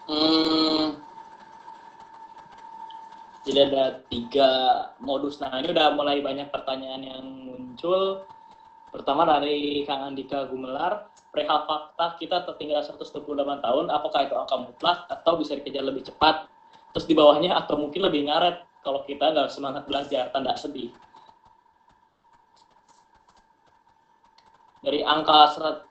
Hmm, jadi ada 3 modus. Nah, ini udah mulai banyak pertanyaan yang muncul. Pertama dari Kang Andika Gumelar, perihal fakta kita tertinggal 128 tahun, apakah itu angka mutlak atau bisa dikejar lebih cepat? Terus di bawahnya, atau mungkin lebih ngaret kalau kita nggak semangat belajar, tanda sedih. Dari angka serat,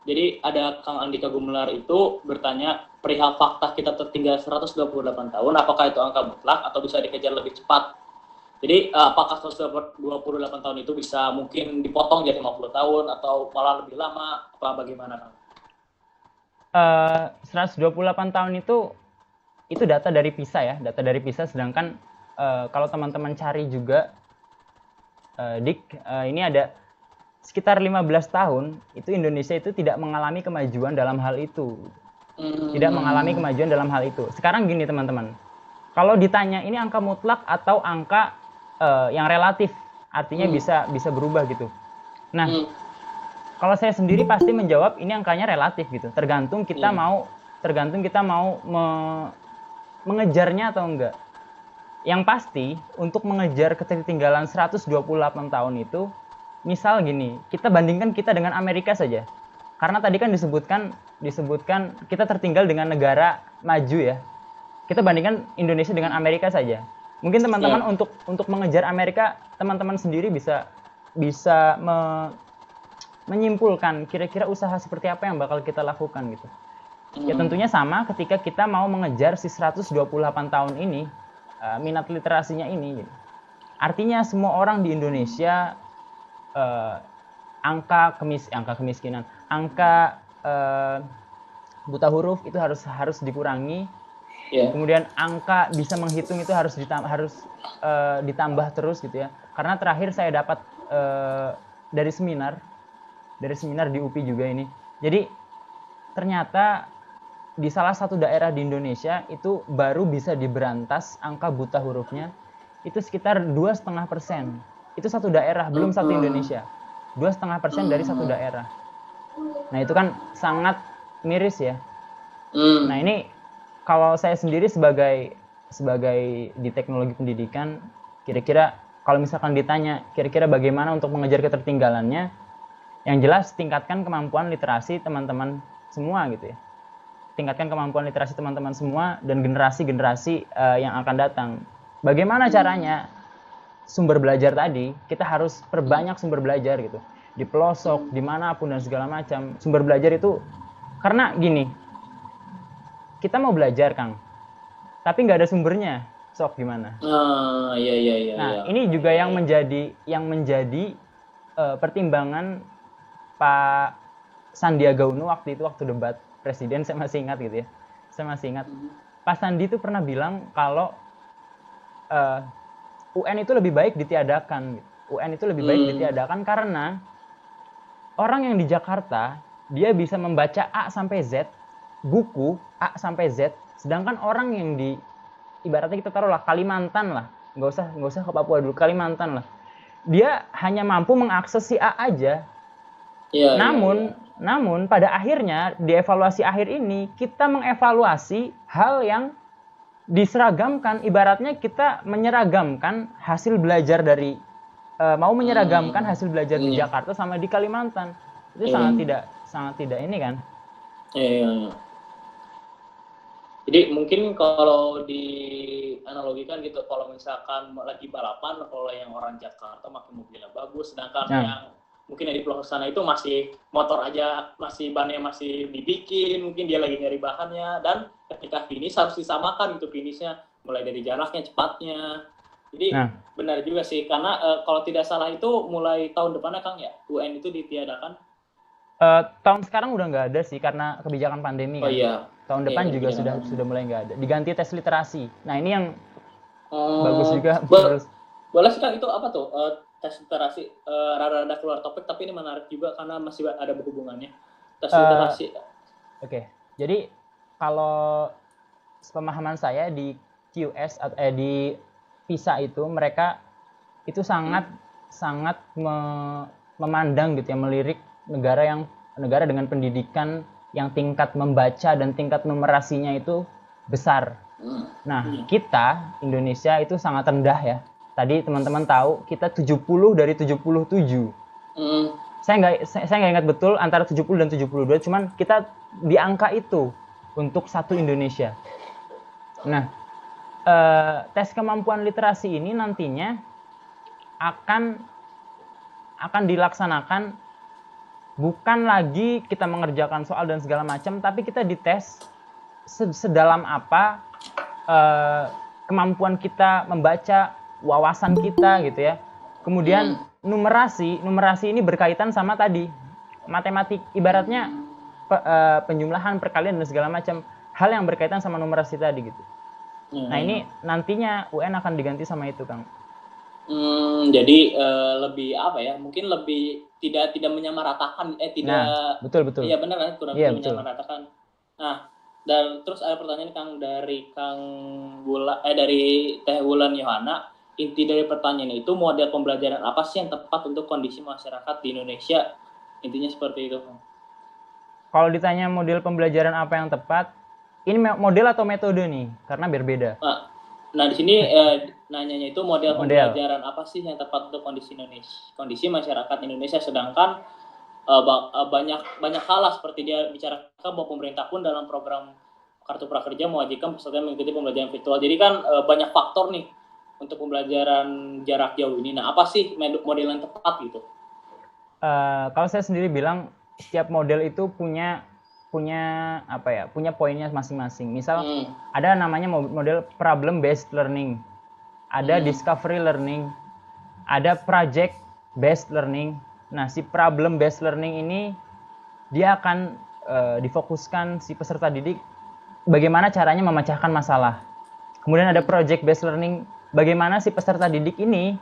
jadi ada Kang Andika Gumelar itu bertanya, perihal fakta kita tertinggal 128 tahun, apakah itu angka mutlak atau bisa dikejar lebih cepat? Jadi apakah 128 tahun itu bisa mungkin dipotong jadi 50 tahun atau malah lebih lama, apa bagaimana Kang? 128 tahun itu data dari PISA ya, data dari PISA. Sedangkan kalau teman-teman cari juga, ini ada sekitar 15 tahun itu Indonesia itu tidak mengalami kemajuan dalam hal itu. Tidak mengalami kemajuan dalam hal itu. Sekarang gini teman-teman, kalau ditanya ini angka mutlak atau angka yang relatif, artinya bisa berubah gitu. Nah, kalau saya sendiri pasti menjawab ini angkanya relatif gitu. Tergantung kita mau mengejarnya atau enggak. Yang pasti untuk mengejar ketertinggalan 128 tahun itu, misal gini, kita bandingkan kita dengan Amerika saja. Karena tadi kan disebutkan kita tertinggal dengan negara maju ya. Kita bandingkan Indonesia dengan Amerika saja. Mungkin teman-teman untuk mengejar Amerika, teman-teman sendiri bisa menyimpulkan kira-kira usaha seperti apa yang bakal kita lakukan gitu. Ya tentunya sama ketika kita mau mengejar si 128 tahun ini, minat literasinya ini. Artinya semua orang di Indonesia, angka kemiskinan, angka buta huruf itu harus dikurangi. Kemudian angka bisa menghitung itu harus ditambah terus gitu ya. Karena terakhir saya dapat dari seminar di UPI juga ini. Jadi ternyata di salah satu daerah di Indonesia itu baru bisa diberantas angka buta hurufnya itu sekitar 2,5%. Itu satu daerah, belum satu Indonesia. 2,5% dari satu daerah. Nah itu kan sangat miris ya. Nah ini kalau saya sendiri sebagai di teknologi pendidikan, kira-kira kalau misalkan ditanya kira-kira bagaimana untuk mengejar ketertinggalannya, yang jelas tingkatkan kemampuan literasi teman-teman semua gitu ya. Tingkatkan kemampuan literasi teman-teman semua dan generasi-generasi yang akan datang. Bagaimana caranya? Sumber belajar tadi, kita harus perbanyak sumber belajar gitu. Di pelosok, dimanapun dan segala macam. Sumber belajar itu, karena gini, kita mau belajar Kang, tapi nggak ada sumbernya. Sok gimana? Nah, ini juga yang menjadi pertimbangan Pak Sandiaga Uno waktu debat presiden, saya masih ingat gitu ya. Saya masih ingat. Pak Sandi itu pernah bilang kalau UN itu lebih baik ditiadakan. UN itu lebih baik ditiadakan karena orang yang di Jakarta dia bisa membaca A sampai Z, buku A sampai Z, sedangkan orang yang di ibaratnya kita taruhlah Kalimantan lah, nggak usah ke Papua dulu, Kalimantan lah, dia hanya mampu mengakses si A aja. Namun pada akhirnya di evaluasi akhir ini kita mengevaluasi hal yang diseragamkan, ibaratnya kita menyeragamkan hasil belajar dari menyeragamkan hasil belajar di Jakarta sama di Kalimantan. Itu sangat tidak ini kan. Jadi mungkin kalau di analogikan gitu, kalau misalkan lagi balapan, kalau yang orang Jakarta makin mobilnya bagus, sedangkan yang mungkin yang di pelosok sana itu masih motor aja, masih bannya masih dibikin, mungkin dia lagi nyari bahannya, dan ketika finish harus disamakan gitu finishnya, mulai dari jaraknya, cepatnya. Jadi benar juga sih, karena kalau tidak salah itu mulai tahun depannya Kang ya, UN itu ditiadakan. Tahun sekarang udah nggak ada sih karena kebijakan pandemi kan. Tahun depan juga sudah mulai nggak ada. Diganti tes literasi. Nah ini yang bagus juga. Boleh sih Kang, itu apa tuh? Tes literasi, rada-rada keluar topik tapi ini menarik juga karena masih ada berhubungannya. Tes literasi. Oke. Jadi kalau pemahaman saya di QS di PISA itu mereka itu sangat memandang gitu ya, melirik negara dengan pendidikan yang tingkat membaca dan tingkat numerasinya itu besar. Nah, kita Indonesia itu sangat rendah ya. Tadi teman-teman tahu kita 70 dari 77. Saya nggak ingat betul antara 70 dan 72, cuman kita di angka itu untuk satu Indonesia. Nah, tes kemampuan literasi ini nantinya akan dilaksanakan bukan lagi kita mengerjakan soal dan segala macam, tapi kita dites sedalam apa kemampuan kita membaca, wawasan kita gitu ya. Kemudian numerasi ini berkaitan sama tadi matematik, ibaratnya penjumlahan, perkalian dan segala macam hal yang berkaitan sama numerasi tadi gitu. Nah ini nantinya UN akan diganti sama itu, Kang. Jadi lebih apa ya? Mungkin lebih tidak menyamaratakan, tidak. Betul. Iya benar kan, kurang menyamaratakan. Nah, dan terus ada pertanyaan Kang dari dari Teh Wulan Yohana. Inti dari pertanyaan itu, model pembelajaran apa sih yang tepat untuk kondisi masyarakat di Indonesia? Intinya seperti itu, Kang. Kalau ditanya model pembelajaran apa yang tepat, ini model atau metode nih? Karena berbeda. Nah di sini nanyanya itu model pembelajaran apa sih yang tepat untuk kondisi masyarakat Indonesia, sedangkan banyak hal lah seperti dia bicarakan bahwa pemerintah pun dalam program Kartu Prakerja mewajibkan peserta mengikuti pembelajaran virtual. Jadi kan banyak faktor nih untuk pembelajaran jarak jauh ini. Nah, apa sih model yang tepat gitu? Kalau saya sendiri bilang setiap model itu punya poinnya masing-masing. Misal ada namanya model problem based learning, ada discovery learning, ada project based learning. Nah, si problem based learning ini dia akan difokuskan si peserta didik bagaimana caranya memecahkan masalah. Kemudian ada project based learning, bagaimana si peserta didik ini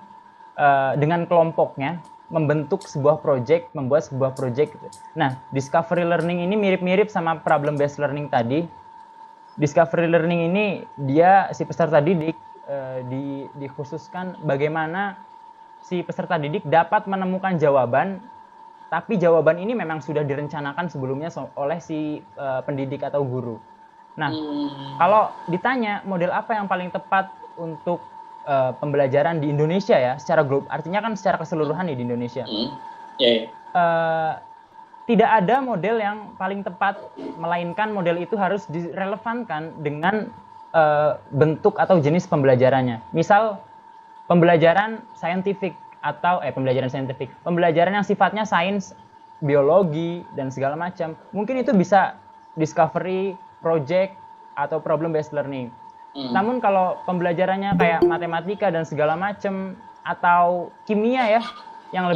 dengan kelompoknya membentuk sebuah project, membuat sebuah project. Nah, discovery learning ini mirip-mirip sama problem based learning tadi. Discovery learning ini dia si peserta didik dikhususkan bagaimana si peserta didik dapat menemukan jawaban, tapi jawaban ini memang sudah direncanakan sebelumnya oleh si pendidik atau guru. Nah, kalau ditanya model apa yang paling tepat untuk pembelajaran di Indonesia ya, secara global, artinya kan secara keseluruhan nih di Indonesia. Tidak ada model yang paling tepat, melainkan model itu harus direlevankan dengan bentuk atau jenis pembelajarannya. Misal pembelajaran saintifik atau pembelajaran yang sifatnya sains, biologi dan segala macam, mungkin itu bisa discovery, project atau problem based learning. Namun kalau pembelajarannya kayak matematika dan segala macam atau kimia ya, yang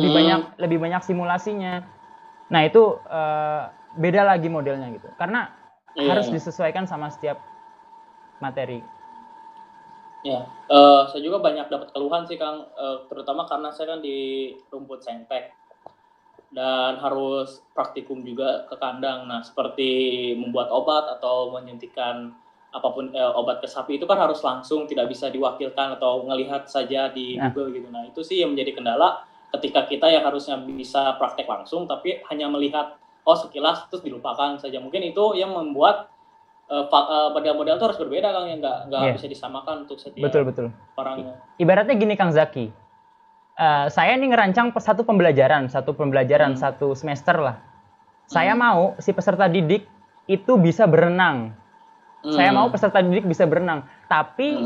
lebih banyak simulasinya, nah itu beda lagi modelnya gitu, karena harus disesuaikan sama setiap materi. Ya, saya juga banyak dapat keluhan sih Kang, terutama karena saya kan di rumput saintek dan harus praktikum juga ke kandang. Nah, seperti membuat obat atau menyuntikkan apapun obat ke sapi itu kan harus langsung, tidak bisa diwakilkan atau ngelihat saja di Google gitu. Nah, itu sih yang menjadi kendala ketika kita yang harusnya bisa praktek langsung tapi hanya melihat sekilas terus dilupakan saja. Mungkin itu yang membuat model-model itu harus berbeda Kang, yang nggak bisa disamakan untuk setiap orangnya. Ibaratnya gini Kang Zaki, saya ini ngerancang satu pembelajaran satu semester lah. Saya mau si peserta didik itu bisa berenang. Saya mau peserta didik bisa berenang. Tapi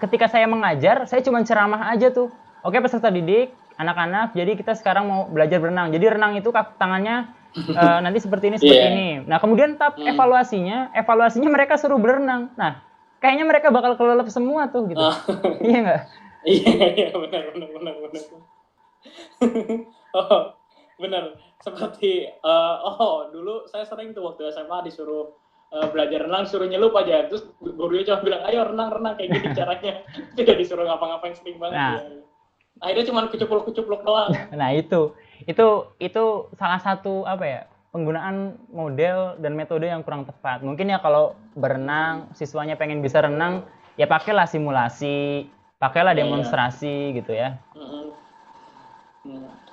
ketika saya mengajar, saya cuma ceramah aja tuh. Oke peserta didik, anak-anak, jadi kita sekarang mau belajar berenang. Jadi renang itu tangannya nanti seperti ini. Nah kemudian evaluasinya mereka suruh berenang. Nah kayaknya mereka bakal kelelep semua tuh gitu. Iya nggak? Iya benar. Benar. Seperti dulu saya sering tuh waktu SMA disuruh belajar renang, suruh nyelup aja, terus gurunya cuma bilang ayo renang kayak gini caranya, tidak disuruh ngapa-ngapain, sering banget. Akhirnya cuma kucupluk doang. Nah itu salah satu penggunaan model dan metode yang kurang tepat. Mungkin ya kalau berenang siswanya pengen bisa renang ya pakailah simulasi, pakailah demonstrasi gitu ya.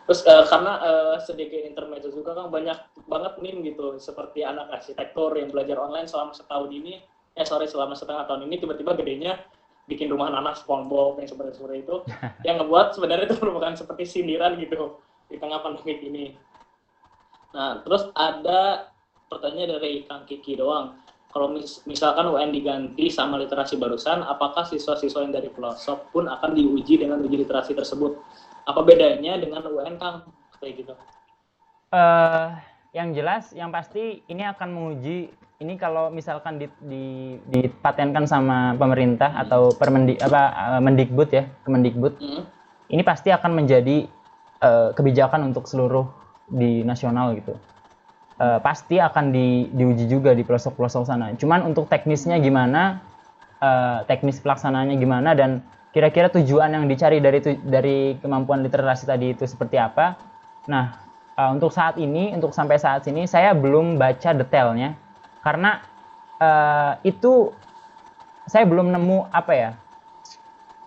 Terus karena sedikit intermezzo juga kan banyak banget nih gitu, seperti anak arsitektur yang belajar online selama setahun ini, selama setengah tahun ini tiba-tiba gedenya bikin rumah anak SpongeBob yang seperti itu, yang ngebuat sebenarnya itu merupakan seperti sindiran gitu di tengah pandemi ini. Nah, terus ada pertanyaan dari Kang Kiki doang. Kalau misalkan UN diganti sama literasi barusan, apakah siswa-siswa yang dari pelosok pun akan diuji dengan uji literasi tersebut? Apa bedanya dengan UN, Kang? Kayak gitu. Yang jelas, yang pasti ini akan menguji, ini kalau misalkan dipatenkan sama pemerintah atau Mendikbud ya, Kemendikbud, ini pasti akan menjadi kebijakan untuk seluruh di nasional gitu. Pasti akan diuji juga di pelosok-pelosok sana. Cuman untuk teknisnya gimana, teknis pelaksanaannya gimana, dan kira-kira tujuan yang dicari dari kemampuan literasi tadi itu seperti apa. Nah, untuk sampai saat ini saya belum baca detailnya, karena itu saya belum nemu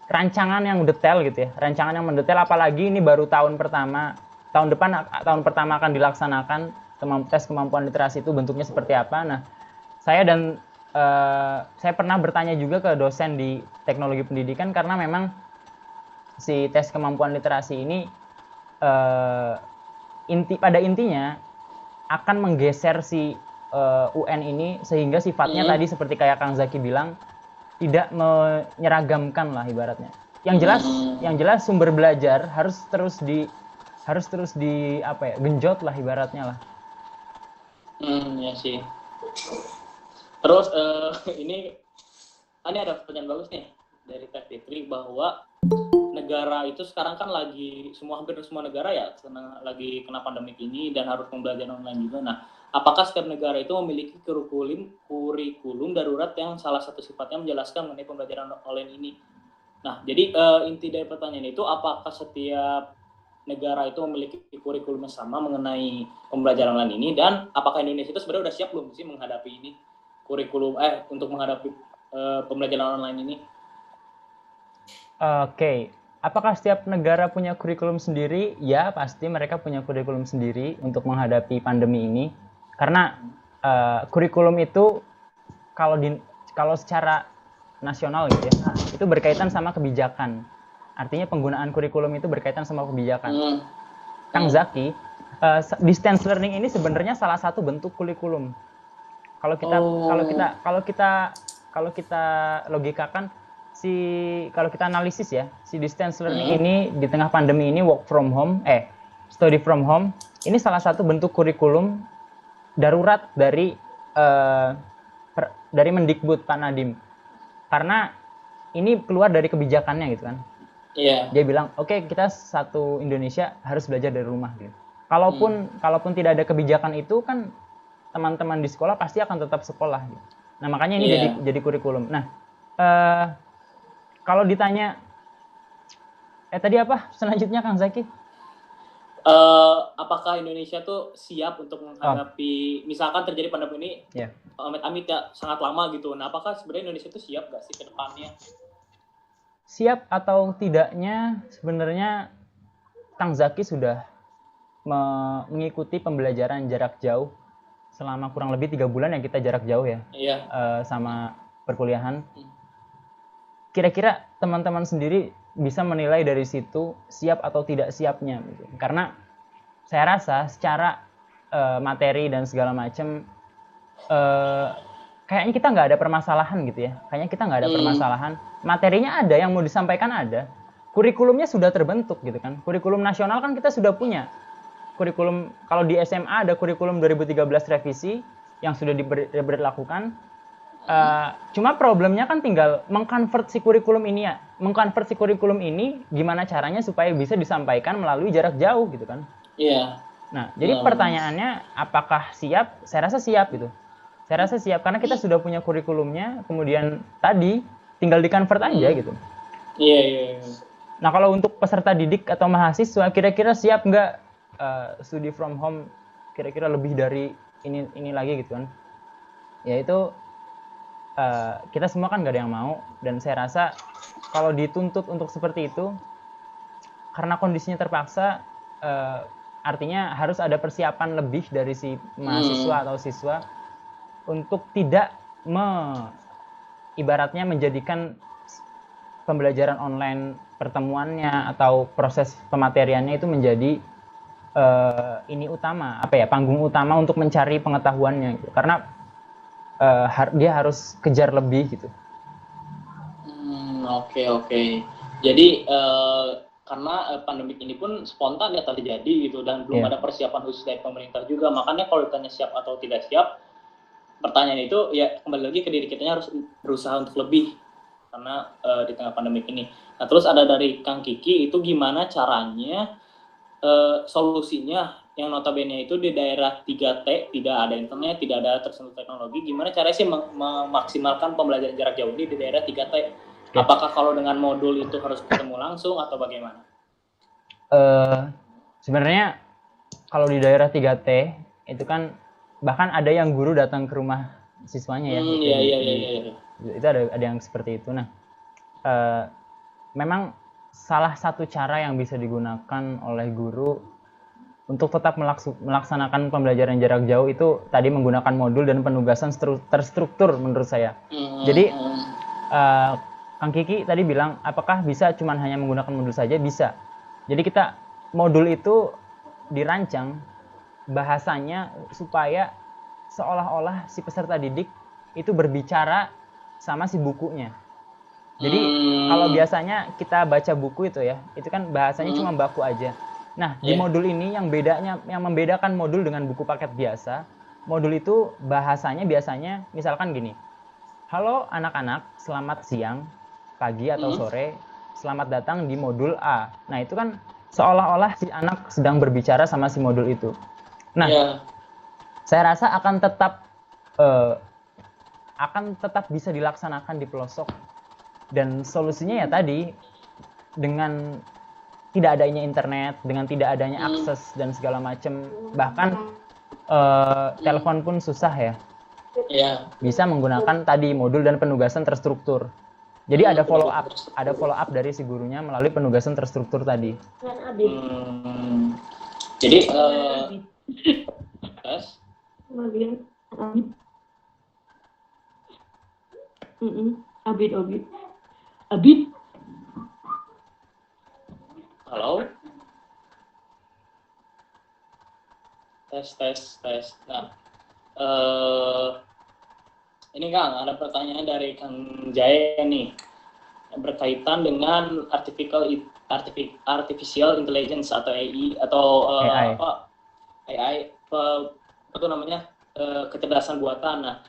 rancangan yang detail gitu ya, rancangan yang mendetail, apalagi ini baru tahun pertama akan dilaksanakan tes kemampuan literasi itu bentuknya seperti apa. Nah, saya pernah bertanya juga ke dosen di teknologi pendidikan, karena memang si tes kemampuan literasi ini pada intinya akan menggeser si UN ini sehingga sifatnya tadi seperti kayak Kang Zaki bilang, tidak menyeragamkan lah ibaratnya. Yang jelas sumber belajar harus terus genjot lah ibaratnya lah. Ya sih. Terus ini ada pertanyaan bagus nih dari Teh Fitri, bahwa negara itu sekarang kan hampir semua negara ya lagi kena pandemik ini dan harus pembelajaran online juga. Nah, apakah setiap negara itu memiliki kurikulum darurat yang salah satu sifatnya menjelaskan mengenai pembelajaran online ini? Nah, jadi inti dari pertanyaan itu, apakah setiap negara itu memiliki kurikulum yang sama mengenai pembelajaran online ini, dan apakah Indonesia itu sebenarnya udah siap belum sih menghadapi ini untuk menghadapi pembelajaran online ini? Oke. Apakah setiap negara punya kurikulum sendiri? Ya, pasti mereka punya kurikulum sendiri untuk menghadapi pandemi ini. Karena kurikulum itu kalau secara nasional gitu ya, itu berkaitan sama kebijakan. Artinya penggunaan kurikulum itu berkaitan sama kebijakan. Kang Zaki, distance learning ini sebenarnya salah satu bentuk kurikulum. Kalau kita logikakan, kalau kita analisis ya, si distance learning ini di tengah pandemi ini, study from home, ini salah satu bentuk kurikulum darurat dari Mendikbud Pak Nadiem. Karena ini keluar dari kebijakannya gitu kan. Dia bilang, oke, kita satu Indonesia harus belajar dari rumah gitu. Kalaupun tidak ada kebijakan itu kan, teman-teman di sekolah pasti akan tetap sekolah gitu. Nah, makanya ini jadi kurikulum. Nah, kalau ditanya tadi apa selanjutnya Kang Zaki? Apakah Indonesia tuh siap untuk menghadapi misalkan terjadi pandemi ini amit-amit ya sangat lama gitu. Nah, apakah sebenarnya Indonesia tuh siap gak sih ke depannya? Siap atau tidaknya sebenarnya Kang Zaki sudah mengikuti pembelajaran jarak jauh selama kurang lebih 3 bulan yang kita jarak jauh ya. Sama perkuliahan. Kira-kira teman-teman sendiri bisa menilai dari situ siap atau tidak siapnya gitu. Karena saya rasa secara materi dan segala macam kayaknya kita nggak ada permasalahan gitu ya. Kayaknya kita nggak ada permasalahan. Materinya ada, yang mau disampaikan ada. Kurikulumnya sudah terbentuk gitu kan. Kurikulum nasional kan kita sudah punya. Kurikulum, kalau di SMA ada kurikulum 2013 revisi yang sudah diberlakukan. Cuma problemnya kan tinggal mengkonvert si kurikulum ini ya. Mengkonvert si kurikulum ini gimana caranya supaya bisa disampaikan melalui jarak jauh gitu kan. Nah, jadi pertanyaannya apakah siap? Saya rasa siap gitu. Saya rasa siap karena kita sudah punya kurikulumnya, kemudian tadi tinggal di-convert aja gitu. Nah, kalau untuk peserta didik atau mahasiswa kira-kira siap nggak studi from home kira-kira lebih dari ini lagi gitu kan. Yaitu kita semua kan nggak ada yang mau, dan saya rasa kalau dituntut untuk seperti itu karena kondisinya terpaksa, artinya harus ada persiapan lebih dari si mahasiswa atau siswa untuk tidak ibaratnya menjadikan pembelajaran online pertemuannya atau proses pemateriannya itu menjadi ini utama, panggung utama untuk mencari pengetahuannya gitu. Karena dia harus kejar lebih gitu. Oke. Jadi karena pandemik ini pun spontan ya terjadi gitu dan belum ada persiapan khusus dari pemerintah juga. Makanya kalau ditanya siap atau tidak siap, pertanyaan itu ya kembali lagi ke diri kitanya harus berusaha untuk lebih karena di tengah pandemik ini. Nah, terus ada dari Kang Kiki, itu gimana caranya solusinya yang notabene itu di daerah 3T, tidak ada internet, tidak ada tersentuh teknologi, gimana caranya sih memaksimalkan pembelajaran jarak jauh ini di daerah 3T? Apakah kalau dengan modul itu harus ketemu langsung atau bagaimana? Sebenarnya kalau di daerah 3T itu kan bahkan ada yang guru datang ke rumah siswanya ya. Iya. Itu ada yang seperti itu. Nah, memang salah satu cara yang bisa digunakan oleh guru untuk tetap melaksanakan pembelajaran jarak jauh itu tadi menggunakan modul dan penugasan terstruktur menurut saya. Jadi Kang Kiki tadi bilang apakah bisa cuman hanya menggunakan modul saja? Bisa. Jadi kita modul itu dirancang bahasanya supaya seolah-olah si peserta didik itu berbicara sama si bukunya. Jadi kalau biasanya kita baca buku itu ya, itu kan bahasanya cuma baku aja. Nah, di modul ini yang membedakan modul dengan buku paket biasa, modul itu bahasanya biasanya misalkan gini. Halo anak-anak, selamat siang, pagi atau sore, selamat datang di modul A. Nah, itu kan seolah-olah si anak sedang berbicara sama si modul itu. Nah, saya rasa akan tetap bisa dilaksanakan di pelosok. Dan solusinya ya tadi, dengan tidak adanya internet, dengan tidak adanya akses dan segala macam, bahkan telepon pun susah ya. Bisa menggunakan tadi modul dan penugasan terstruktur. Jadi ada follow up dari si gurunya melalui penugasan terstruktur tadi. Jadi Abid. Halo. Tes. Nah, ini Kang, ada pertanyaan dari Kang Jaya nih yang berkaitan dengan artificial intelligence atau AI atau AI apa namanya kecerdasan buatan. Nah,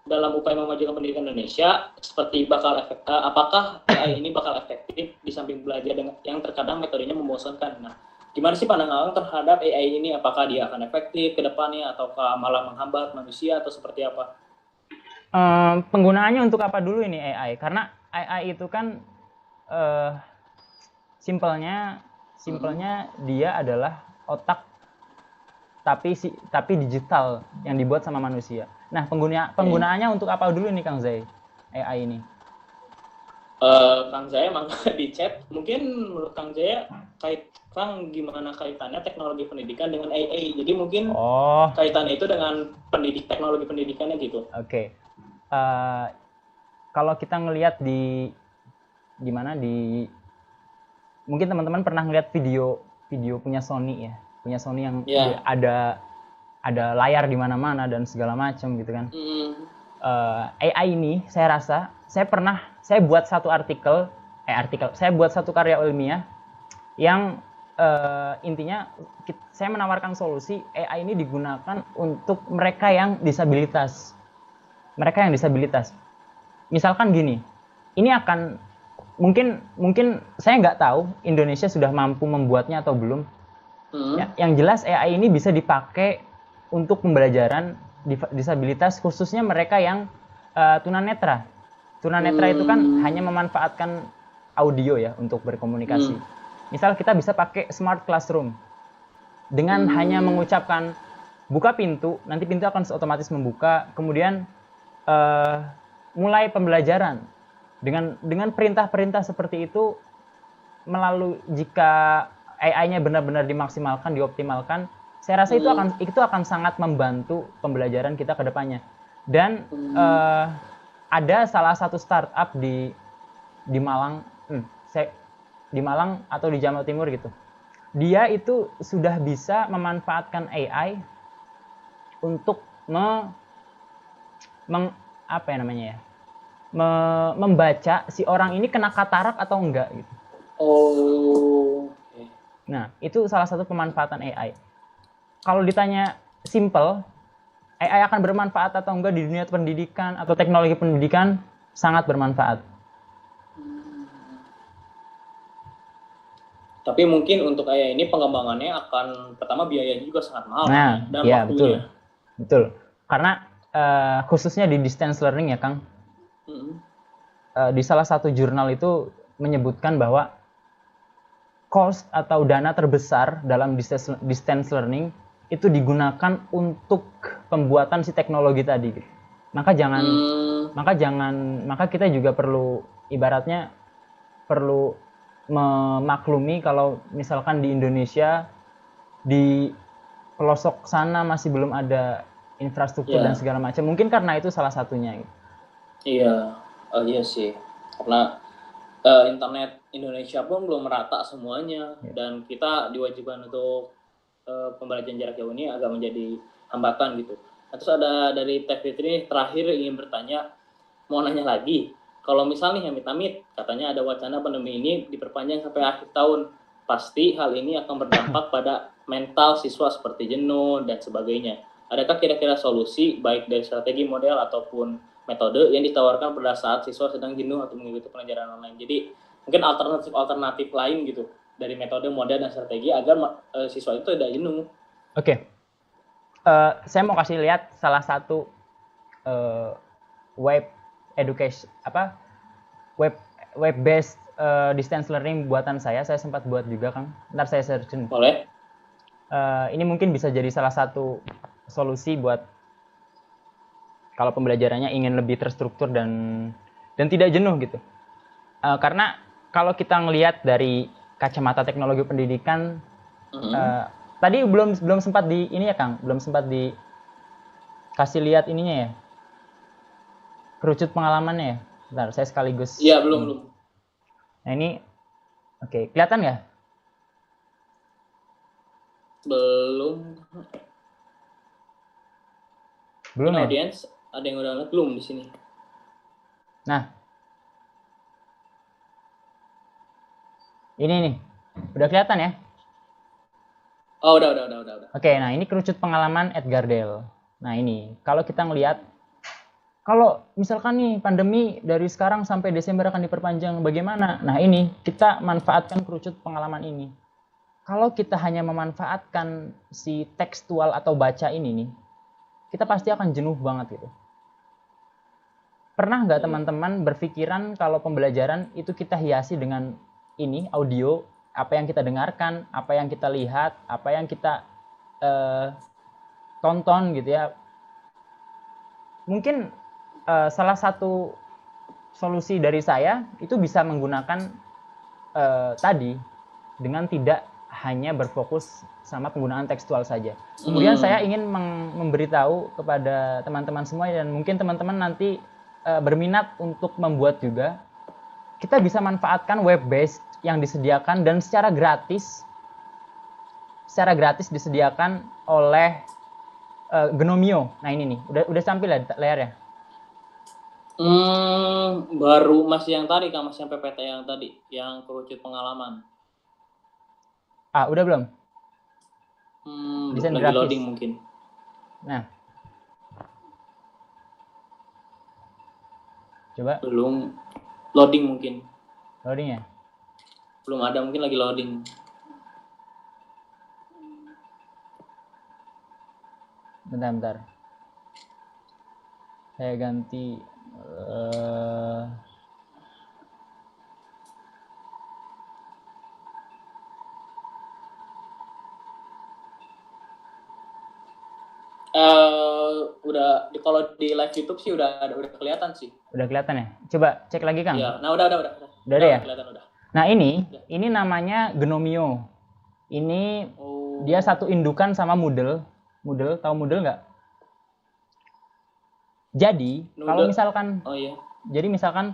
dalam upaya memajukan pendidikan Indonesia, seperti apakah AI ini bakal efektif di samping belajar dengan yang terkadang metodenya membosankan. Nah, gimana sih pandangan terhadap AI ini? Apakah dia akan efektif ke depannya ataukah malah menghambat manusia atau seperti apa? Penggunaannya untuk apa dulu ini AI? Karena AI itu kan simpelnya dia adalah otak tapi digital yang dibuat sama manusia. Nah, penggunaannya untuk apa dulu nih Kang Zai? AI ini? Kang Zaya emang di chat. Mungkin menurut Kang Zaya Kang gimana kaitannya teknologi pendidikan dengan AI? Jadi mungkin kaitannya itu dengan teknologi pendidikannya gitu. Oke. Kalau kita ngelihat mungkin teman-teman pernah ngelihat video punya Sony ya. Punya Sony yang ada layar di mana-mana dan segala macam gitu kan. AI ini saya buat satu saya buat satu karya ilmiah yang intinya saya menawarkan solusi AI ini digunakan untuk mereka yang disabilitas. Misalkan gini, ini akan mungkin saya nggak tahu Indonesia sudah mampu membuatnya atau belum. Yang jelas AI ini bisa dipakai untuk pembelajaran disabilitas, khususnya mereka yang tunanetra. Tunanetra itu kan hanya memanfaatkan audio ya untuk berkomunikasi. Misal kita bisa pakai smart classroom dengan hanya mengucapkan buka pintu, nanti pintu akan otomatis membuka. Kemudian mulai pembelajaran dengan perintah-perintah seperti itu, jika AI-nya benar-benar dimaksimalkan, dioptimalkan, saya rasa itu akan sangat membantu pembelajaran kita ke depannya. Dan ada salah satu startup di Malang, di Malang atau di Jawa Timur gitu. Dia itu sudah bisa memanfaatkan AI untuk membaca si orang ini kena katarak atau enggak gitu. Oh. Nah, itu salah satu pemanfaatan AI. Kalau ditanya simple, AI akan bermanfaat atau enggak di dunia pendidikan atau teknologi pendidikan, sangat bermanfaat. Tapi mungkin untuk AI ini pengembangannya akan pertama biayanya juga sangat mahal. Nah, dan ya waktunya. Betul. Karena khususnya di distance learning ya, Kang. Di salah satu jurnal itu menyebutkan bahwa cost atau dana terbesar dalam distance learning itu digunakan untuk pembuatan si teknologi tadi. Maka kita juga perlu, ibaratnya perlu memaklumi kalau misalkan di Indonesia di pelosok sana masih belum ada infrastruktur dan segala macam. Mungkin karena itu salah satunya. Iya, iya sih. Karena internet Indonesia pun belum merata semuanya, dan kita diwajibkan untuk pembelajaran jarak jauh ini agak menjadi hambatan gitu. Terus ada dari Teh Fitri terakhir ingin bertanya, mau nanya lagi. Kalau misalnya amit-amit katanya ada wacana pandemi ini diperpanjang sampai akhir tahun, pasti hal ini akan berdampak pada mental siswa seperti jenuh dan sebagainya. Adakah kira-kira solusi baik dari strategi, model ataupun metode yang ditawarkan pada saat siswa sedang jenuh atau mengikuti pelajaran online? Jadi mungkin alternatif lain gitu dari metode, model dan strategi agar siswa itu tidak jenuh. Oke. Saya mau kasih lihat salah satu web education web based distance learning buatan saya sempat buat juga, Kang. Ntar saya search. Boleh. Ini mungkin bisa jadi salah satu solusi buat kalau pembelajarannya ingin lebih terstruktur dan tidak jenuh gitu. Karena kalau kita ngelihat dari kacamata teknologi pendidikan, tadi belum sempat di ini ya, Kang, belum sempat dikasih lihat ininya ya, kerucut pengalamannya ya. Bentar, saya sekaligus. Iya, belum. Nah ini, oke, kelihatan nggak? Belum ya? Audience, ada yang udah lihat belum di sini? Nah, ini nih, udah kelihatan ya? Oh, udah. Oke, nah ini kerucut pengalaman Edgar Dale. Nah ini, kalau kita ngelihat, kalau misalkan nih pandemi dari sekarang sampai Desember akan diperpanjang, bagaimana? Nah ini, kita manfaatkan kerucut pengalaman ini. Kalau kita hanya memanfaatkan si tekstual atau baca ini nih, kita pasti akan jenuh banget gitu. Pernah nggak teman-teman berpikiran kalau pembelajaran itu kita hiasi dengan ini, audio, apa yang kita dengarkan, apa yang kita lihat, apa yang kita tonton gitu ya. Mungkin salah satu solusi dari saya itu bisa menggunakan tadi dengan tidak hanya berfokus sama penggunaan tekstual saja. Kemudian saya ingin memberitahu kepada teman-teman semua, dan mungkin teman-teman nanti berminat untuk membuat juga, kita bisa manfaatkan web based yang disediakan dan secara gratis disediakan oleh Gnomio. Nah ini nih, udah sampai layarnya. Baru masih yang tadi, Kang, masih yang PPT yang tadi, yang kerucut pengalaman. Udah belum? Desain grafis. Loading mungkin. Nah, coba. Belum loading mungkin. Loading ya? Belum ada, mungkin lagi loading. Bentar. Saya ganti. Udah, kalau di live YouTube sih udah kelihatan sih. Udah kelihatan ya? Coba cek lagi, Kang. Iya, nah udah. Udah ya? Kelihatan udah. Nah ini namanya Gnomio. Ini dia satu indukan sama Moodle. Tahu Moodle nggak? Jadi kalau misalkan jadi misalkan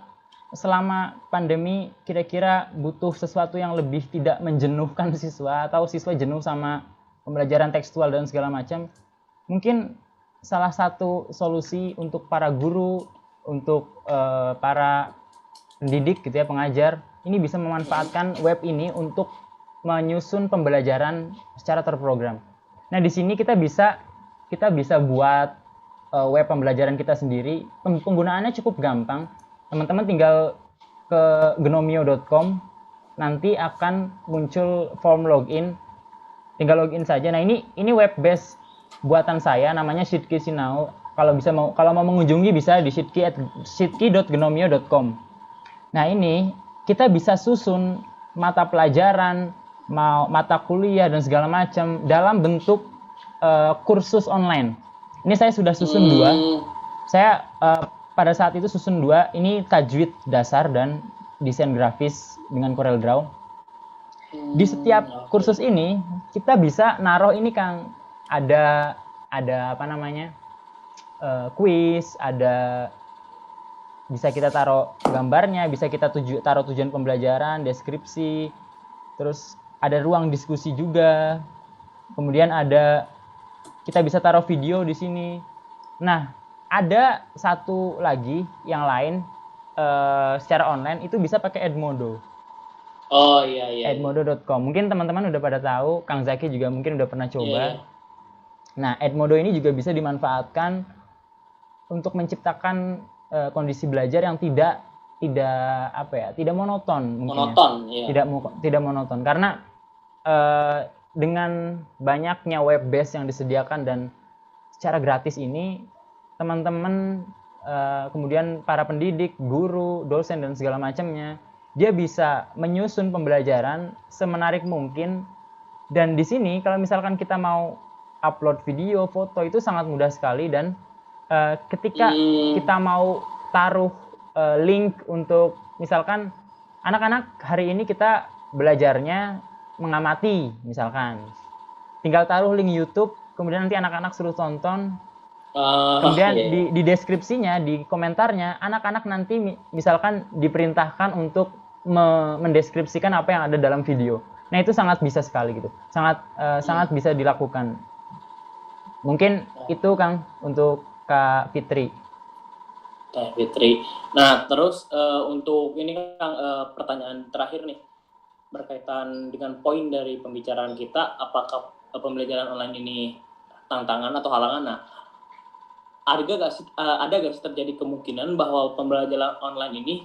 selama pandemi kira-kira butuh sesuatu yang lebih tidak menjenuhkan siswa atau siswa jenuh sama pembelajaran tekstual dan segala macam, mungkin salah satu solusi untuk para guru, untuk para pendidik gitu ya, pengajar, ini bisa memanfaatkan web ini untuk menyusun pembelajaran secara terprogram. Nah, di sini kita bisa buat web pembelajaran kita sendiri. Penggunaannya cukup gampang. Teman-teman tinggal ke gnomio.com, nanti akan muncul form login. Tinggal login saja. Nah, ini web base buatan saya, namanya Shitki Sinau. Kalau mau mengunjungi bisa di shitki.gnomio.com. Nah, ini kita bisa susun mata pelajaran, mata kuliah dan segala macam dalam bentuk kursus online. Ini saya sudah susun 2. Saya pada saat itu susun 2. Ini tajwid dasar dan desain grafis dengan Corel Draw. Di setiap kursus ini kita bisa naruh ini, Kang. Ada apa namanya? Kuis, bisa kita taruh gambarnya, bisa kita taruh tujuan pembelajaran, deskripsi, terus ada ruang diskusi juga. Kemudian kita bisa taruh video di sini. Nah, ada satu lagi yang lain secara online itu bisa pakai Edmodo. Oh iya. Edmodo.com. Mungkin teman-teman udah pada tahu, Kang Zaki juga mungkin udah pernah coba. Iya. Nah, Edmodo ini juga bisa dimanfaatkan untuk menciptakan kondisi belajar yang tidak monoton mungkin. Iya. Tidak monoton karena dengan banyaknya web base yang disediakan dan secara gratis ini, teman-teman kemudian para pendidik, guru, dosen dan segala macamnya, dia bisa menyusun pembelajaran semenarik mungkin. Dan di sini kalau misalkan kita mau upload video, foto, itu sangat mudah sekali. Dan ketika kita mau taruh link untuk misalkan anak-anak hari ini kita belajarnya mengamati misalkan, tinggal taruh link YouTube, kemudian nanti anak-anak suruh tonton, kemudian di deskripsinya, di komentarnya, anak-anak nanti misalkan diperintahkan untuk mendeskripsikan apa yang ada dalam video. Nah, itu sangat bisa sekali gitu, sangat bisa dilakukan. Mungkin itu, Kang, untuk Kak Fitri. Nah, terus untuk ini, Kang, pertanyaan terakhir nih, berkaitan dengan poin dari pembicaraan kita, apakah pembelajaran online ini tantangan atau halangan? Nah, ada gak sih terjadi kemungkinan bahwa pembelajaran online ini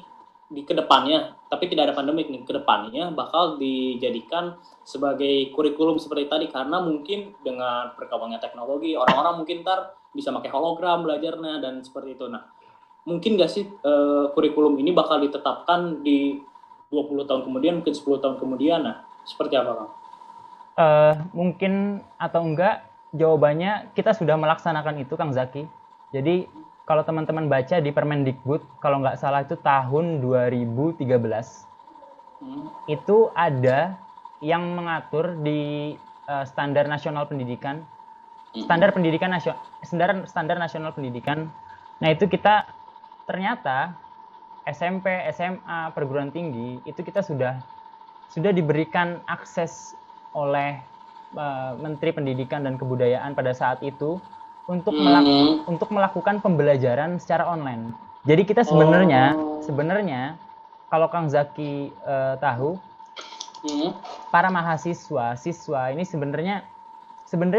di kedepannya, tapi tidak ada pandemik nih, kedepannya bakal dijadikan sebagai kurikulum seperti tadi, karena mungkin dengan perkembangan teknologi, orang-orang mungkin ntar bisa pakai hologram belajarnya dan seperti itu. Nah, mungkin gak sih kurikulum ini bakal ditetapkan di 20 tahun kemudian, mungkin 10 tahun kemudian? Nah, seperti apa, Kang? Mungkin atau enggak, jawabannya kita sudah melaksanakan itu, Kang Zaki. Jadi, kalau teman-teman baca di Permendikbud, kalau nggak salah itu tahun 2013, itu ada yang mengatur di standar nasional pendidikan, standar nasional pendidikan. Nah, itu kita ternyata SMP, SMA, perguruan tinggi itu kita sudah diberikan akses oleh Menteri Pendidikan dan Kebudayaan pada saat itu untuk melakukan pembelajaran secara online. Jadi kita sebenarnya kalau Kang Zaki tahu, para siswa ini sebenarnya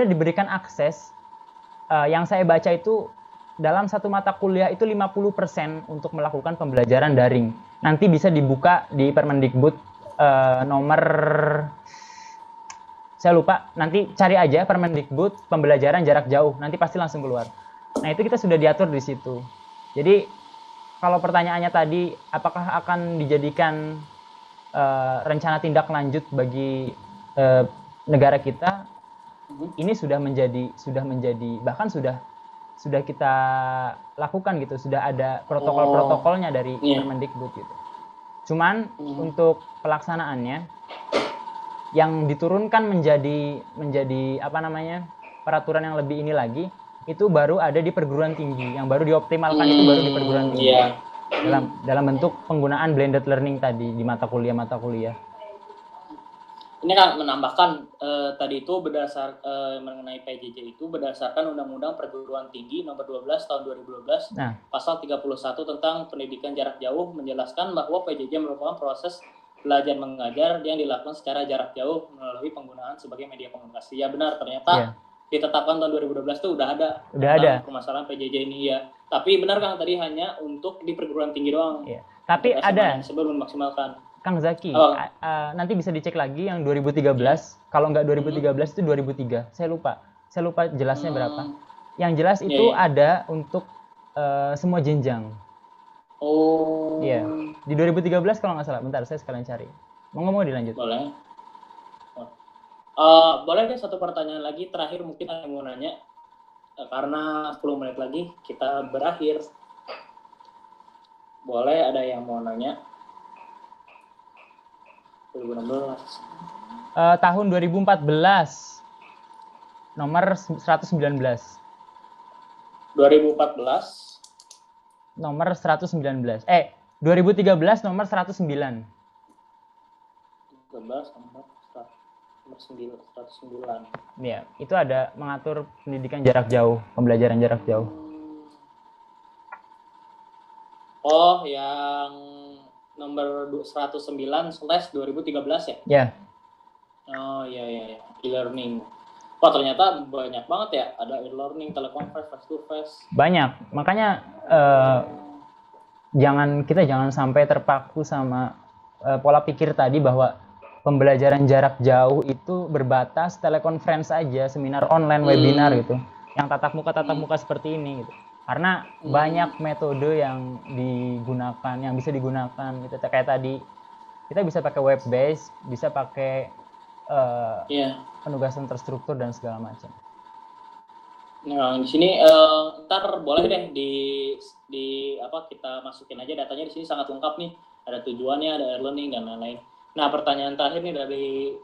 diberikan akses, yang saya baca itu dalam satu mata kuliah itu 50% untuk melakukan pembelajaran daring. Nanti bisa dibuka di Permendikbud nomor, saya lupa, nanti cari aja Permendikbud pembelajaran jarak jauh, nanti pasti langsung keluar. Nah, itu kita sudah diatur di situ. Jadi kalau pertanyaannya tadi, apakah akan dijadikan rencana tindak lanjut bagi negara kita, ini sudah menjadi bahkan sudah kita lakukan gitu, sudah ada protokol-protokolnya dari Permendikbud gitu. Cuman untuk pelaksanaannya yang diturunkan menjadi apa namanya, peraturan yang lebih ini lagi, itu baru ada di perguruan tinggi. Yang baru dioptimalkan itu baru di perguruan tinggi. Iya. Dalam bentuk penggunaan blended learning tadi di mata kuliah. Ini kan menambahkan tadi itu mengenai PJJ itu berdasarkan Undang-Undang Perguruan Tinggi Nomor 12 Tahun 2012, Pasal 31 tentang pendidikan jarak jauh menjelaskan bahwa PJJ merupakan proses belajar mengajar yang dilakukan secara jarak jauh melalui penggunaan sebagai media komunikasi. Ya benar, ternyata ditetapkan tahun 2012 itu udah ada permasalahan PJJ ini ya. Tapi benar Kang, tadi hanya untuk di perguruan tinggi doang. Iya. Tapi ada sebelum memaksimalkan. Kang Zaki, nanti bisa dicek lagi yang 2013. Kalau nggak 2013 itu 2003. Saya lupa jelasnya berapa. Yang jelas itu ada untuk semua jenjang. Oh. Iya. Di 2013 kalau nggak salah. Bentar, saya sekalian cari. Mau dilanjut? Boleh. Boleh deh satu pertanyaan lagi terakhir, mungkin ada yang mau nanya. Karena 10 menit lagi kita berakhir. Boleh ada yang mau nanya? 2016. Tahun 2014. Nomor 119. 2014. Nomor 119. 2013 nomor 109. 13 nomor 109. Ya, itu ada mengatur pendidikan jarak jauh, pembelajaran jarak jauh. Oh, yang nomor 109/2013 ya? Ya. Oh, iya. E-learning. Wah, ternyata banyak banget ya. Ada e-learning, telekonferensi, face to face. Banyak. Makanya jangan sampai terpaku sama pola pikir tadi bahwa pembelajaran jarak jauh itu berbatas telekonferensi aja, seminar online, webinar gitu. Yang tatap muka seperti ini gitu. Karena banyak metode yang digunakan, yang bisa digunakan gitu. Kayak tadi kita bisa pakai web based, bisa pakai penugasan terstruktur dan segala macam. Nah, di sini ntar boleh deh di kita masukin aja datanya. Di sini sangat lengkap nih. Ada tujuannya, ada e-learning dan lain-lain. Nah, pertanyaan terakhir nih dari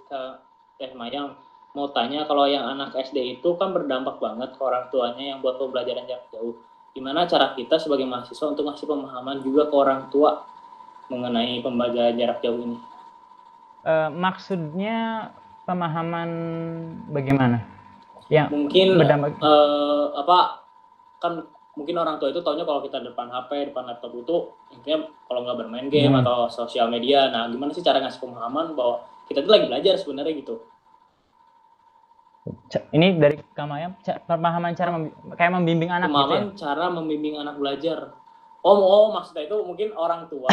Teh Mayang, mau tanya, kalau yang anak SD itu kan berdampak banget ke orang tuanya yang buat pembelajaran jarak jauh. Gimana cara kita sebagai mahasiswa untuk ngasih pemahaman juga ke orang tua mengenai pembelajaran jarak jauh ini? Maksudnya pemahaman bagaimana? Ya, mungkin kan mungkin orang tua itu taunya kalau kita depan HP, depan laptop itu intinya kalau nggak bermain game atau sosial media. Nah, gimana sih cara ngasih pemahaman bahwa kita itu lagi belajar sebenarnya gitu? Ini dari Kamaya, pemahaman cara kayak membimbing anak gitu ya? Pemahaman cara membimbing anak belajar. Oh, maksudnya itu mungkin orang tua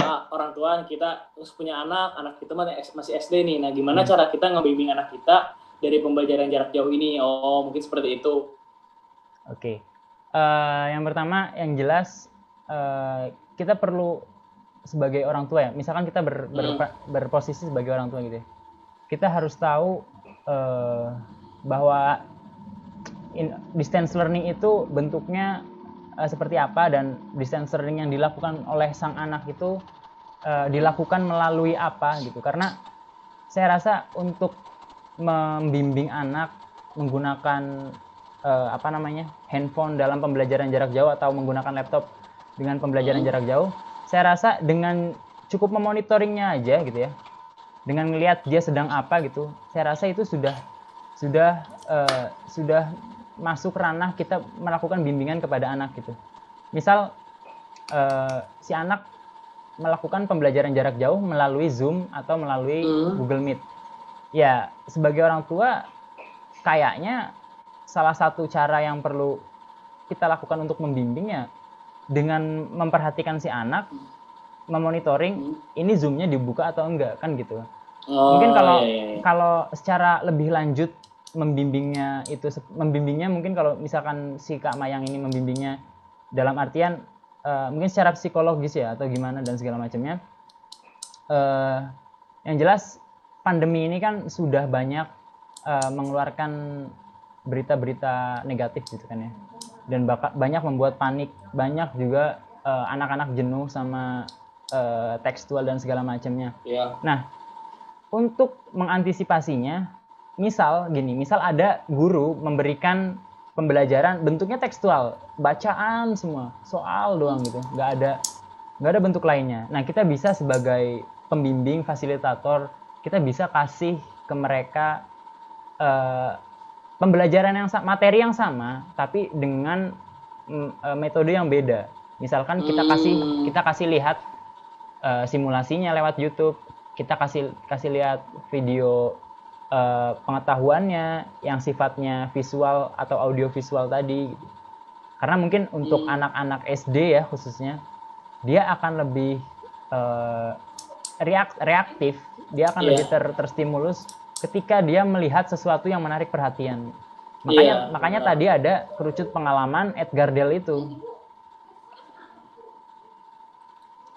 kita terus punya anak kita masih SD nih. Nah, gimana cara kita ngebimbing anak kita dari pembelajaran jarak jauh ini? Oh, mungkin seperti itu. Oke. Yang pertama, yang jelas kita perlu sebagai orang tua ya. Misalkan kita berposisi sebagai orang tua gitu ya. Kita harus tahu bahwa distance learning itu bentuknya seperti apa, dan distance learning yang dilakukan oleh sang anak itu dilakukan melalui apa gitu. Karena saya rasa untuk membimbing anak menggunakan handphone dalam pembelajaran jarak jauh atau menggunakan laptop dengan pembelajaran jarak jauh, saya rasa dengan cukup memonitoringnya aja gitu ya, dengan melihat dia sedang apa gitu, saya rasa itu sudah masuk ranah kita melakukan bimbingan kepada anak gitu. Misal si anak melakukan pembelajaran jarak jauh melalui Zoom atau melalui Google Meet. Ya, sebagai orang tua kayaknya salah satu cara yang perlu kita lakukan untuk membimbingnya dengan memperhatikan si anak, memonitoring ini Zoom-nya dibuka atau enggak, kan gitu. Mungkin kalau secara lebih lanjut membimbingnya mungkin kalau misalkan si Kak Mayang ini membimbingnya dalam artian mungkin secara psikologis ya atau gimana dan segala macamnya. Yang jelas pandemi ini kan sudah banyak mengeluarkan berita-berita negatif gitu kan ya, dan banyak membuat panik, banyak juga anak-anak jenuh sama tekstual dan segala macamnya. Nah, untuk mengantisipasinya, misal ada guru memberikan pembelajaran bentuknya tekstual, bacaan semua, soal doang gitu, nggak ada bentuk lainnya. Nah, kita bisa sebagai pembimbing, fasilitator, kita bisa kasih ke mereka pembelajaran yang materi yang sama, tapi dengan metode yang beda. Misalkan kita kasih lihat simulasinya lewat YouTube, kita kasih lihat video pengetahuannya yang sifatnya visual atau audiovisual tadi gitu. Karena mungkin untuk anak-anak SD ya khususnya, dia akan lebih reaktif, dia akan lebih terstimulus ketika dia melihat sesuatu yang menarik perhatian. Makanya tadi ada kerucut pengalaman Edgar Dell itu.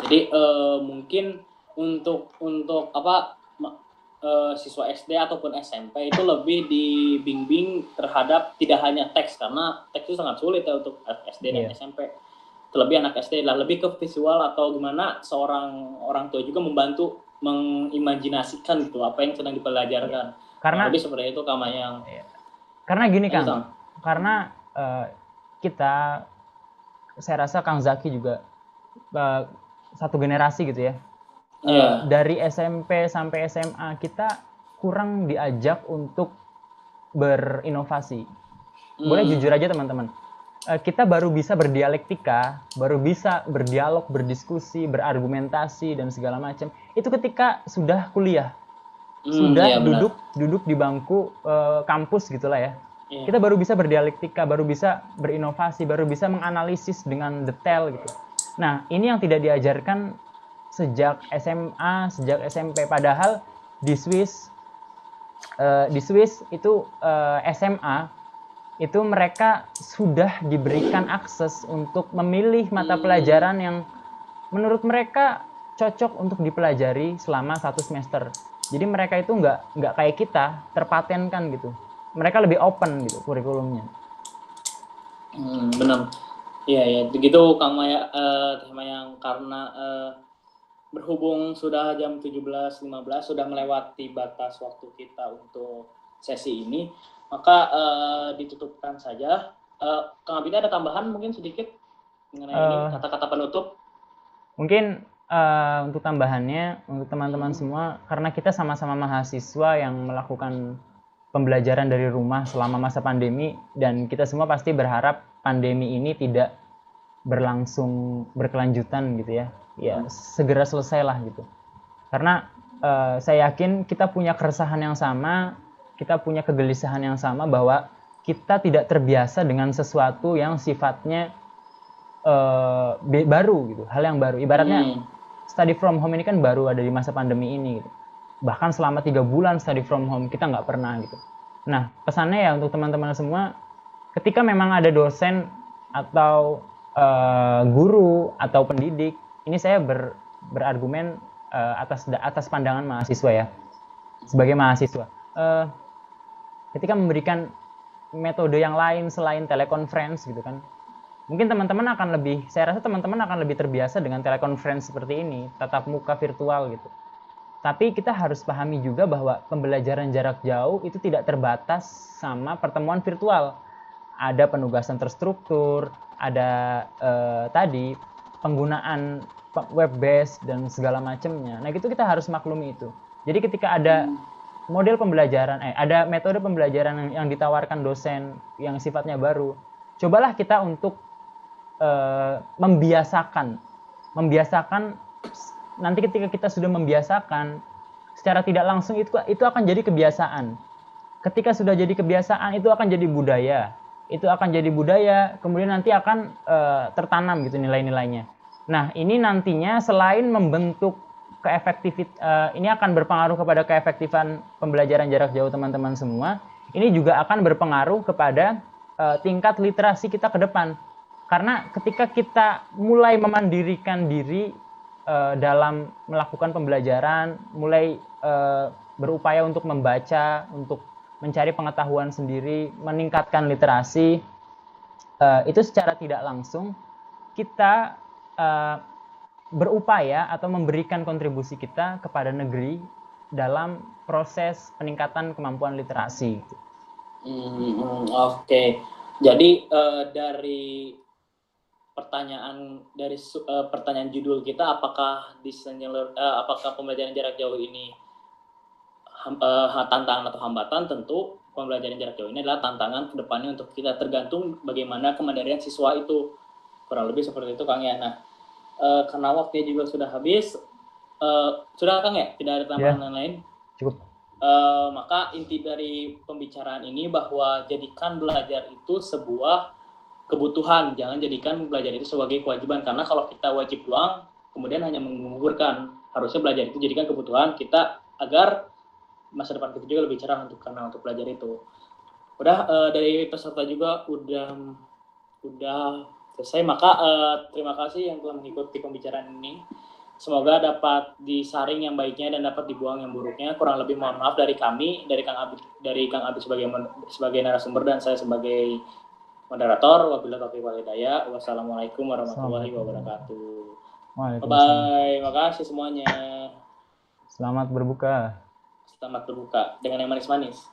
Jadi mungkin untuk apa siswa SD ataupun SMP itu lebih dibimbing terhadap tidak hanya teks, karena teks itu sangat sulit ya untuk SD dan SMP. Terlebih anak SD lah lebih ke visual atau gimana seorang orang tua juga membantu mengimajinasikan gitu apa yang sedang dipelajarkan. Karena lebih seperti itu Kang Mayang. Karena gini Kang, karena saya rasa Kang Zaki juga satu generasi gitu ya. Dari SMP sampai SMA kita kurang diajak untuk berinovasi. Boleh jujur aja teman-teman, kita baru bisa berdialektika, baru bisa berdialog, berdiskusi, berargumentasi dan segala macam itu ketika sudah kuliah, sudah duduk di bangku kampus gitulah ya. Kita baru bisa berdialektika, baru bisa berinovasi, baru bisa menganalisis dengan detail gitu. Nah, ini yang tidak diajarkan sejak SMA, sejak SMP. Padahal di Swiss itu SMA itu mereka sudah diberikan akses untuk memilih mata pelajaran yang menurut mereka cocok untuk dipelajari selama 1 semester. Jadi mereka itu nggak kayak kita terpatenkan gitu. Mereka lebih open gitu kurikulumnya. Benar. Iya, begitu Kang Mayang, karena berhubung sudah jam 17.15, sudah melewati batas waktu kita untuk sesi ini, maka ditutupkan saja. Kang Abida ada tambahan mungkin sedikit mengenai ini, kata-kata penutup? Mungkin untuk tambahannya, untuk teman-teman semua, karena kita sama-sama mahasiswa yang melakukan pembelajaran dari rumah selama masa pandemi, dan kita semua pasti berharap pandemi ini tidak berkelanjutan gitu ya. Ya segera selesailah gitu. Karena saya yakin kita punya keresahan yang sama, kita punya kegelisahan yang sama bahwa kita tidak terbiasa dengan sesuatu yang sifatnya baru gitu, hal yang baru. Ibaratnya study from home ini kan baru ada di masa pandemi ini gitu. Bahkan selama 3 bulan study from home kita nggak pernah gitu. Nah, pesannya ya untuk teman-teman semua, ketika memang ada dosen atau guru atau pendidik, ini saya berargumen atas pandangan mahasiswa ya, sebagai mahasiswa. Ketika memberikan metode yang lain selain telekonferensi gitu kan, mungkin saya rasa teman-teman akan lebih terbiasa dengan telekonferensi seperti ini, tatap muka virtual gitu. Tapi kita harus pahami juga bahwa pembelajaran jarak jauh itu tidak terbatas sama pertemuan virtual. Ada penugasan terstruktur, ada tadi penggunaan web based dan segala macamnya. Nah, itu kita harus maklumi itu. Jadi ketika ada model pembelajaran, ada metode pembelajaran yang ditawarkan dosen yang sifatnya baru, cobalah kita untuk membiasakan. Nanti ketika kita sudah membiasakan, secara tidak langsung itu akan jadi kebiasaan. Ketika sudah jadi kebiasaan, itu akan jadi budaya. Kemudian nanti akan tertanam gitu nilai-nilainya. Nah, ini nantinya selain membentuk ini akan berpengaruh kepada keefektifan pembelajaran jarak jauh teman-teman semua. Ini juga akan berpengaruh kepada tingkat literasi kita ke depan. Karena ketika kita mulai memandirikan diri dalam melakukan pembelajaran, mulai berupaya untuk membaca, untuk mencari pengetahuan sendiri, meningkatkan literasi, itu secara tidak langsung kita berupaya atau memberikan kontribusi kita kepada negeri dalam proses peningkatan kemampuan literasi. Oke. Jadi dari pertanyaan judul kita, apakah apakah pembelajaran jarak jauh ini tantangan atau hambatan? Tentu pembelajaran jarak jauh ini adalah tantangan kedepannya untuk kita, tergantung bagaimana kemandirian siswa itu, kurang lebih seperti itu Kang ya. Nah, karena waktunya juga sudah habis, sudah Kang ya, tidak ada tambahan lain? Cukup. Maka inti dari pembicaraan ini bahwa jadikan belajar itu sebuah kebutuhan, jangan jadikan belajar itu sebagai kewajiban, karena kalau kita wajib doang kemudian hanya menggugurkan. Harusnya belajar itu jadikan kebutuhan kita agar masa depan kita juga lebih cerah untuk belajar itu. Udah dari peserta juga udah selesai, maka terima kasih yang telah mengikuti pembicaraan ini. Semoga dapat disaring yang baiknya dan dapat dibuang yang buruknya. Kurang lebih mohon maaf dari kami, dari Kang Abi sebagai narasumber dan saya sebagai moderator. Wabillahi taufiq wal hidayah. Wassalamualaikum warahmatullahi wabarakatuh. Bye. Makasih semuanya. Selamat berbuka. Selamat berbuka dengan yang manis-manis.